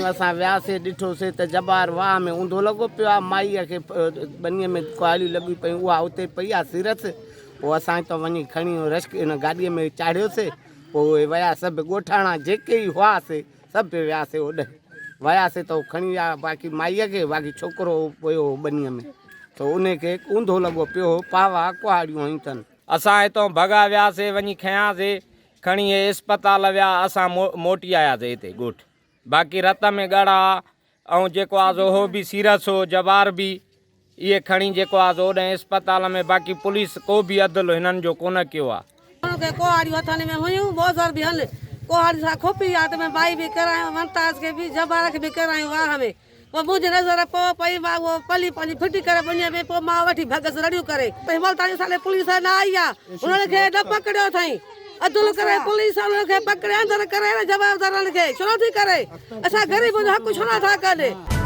असां वियासीं ॾिठोसीं त जबार वाह में ऊंधो लॻो पियो आहे माईअ खे बनीअ में कुहाड़ियूं लॻियूं पियूं उहा उते पई आहे सीरत पोइ असां हितां वञी खणी रश्क इन गाॾीअ में चाढ़ियोसीं पोइ उहे विया सभु ॻोठाणा जेके ई हुआसीं सभु वियासीं होॾे वियासीं त खणी विया बाक़ी माईअ खे बाक़ी छोकिरो पियो बनीअ में त उनखे ऊंधो लॻो पियो पावा कुहाड़ियूं हयूं अथनि असां हितां भॻा वियासीं वञी खयासीं खणी इस्पताल विया असां मोटी आयासीं हिते ॻोठ बाक़ी रत में ॻड़ा ऐं जेको आहे उहो बि सीरियस हो जवार बि इहे खणी जेको आहे ओॾे इस्पताल में बाक़ी पुलिस को बि अदल हिननि जो कोन कयो आहे कुहाड़ियूं हथनि में हुयूं बोज़र बि हल कुहाड़ी सां खोपी आहे त भाई बि करायूं वनताज खे बि जबार खे बि करायूं वाह में पोइ मुंहिंजी नज़र पोइ पई मां उहो पली पंहिंजी फिटी करे बनीअ में पोइ मां वठी भॻसि रड़ियूं करे हिमलतानी साले पुलिस न आई आहे हुननि खे न पकड़ियो अथई अदुल करे पुलिस उन्हनि खे पकड़े अंदरि करे जवाबदारनि खे छो नथी करे असां ग़रीब जो हक़ छो नथा कनि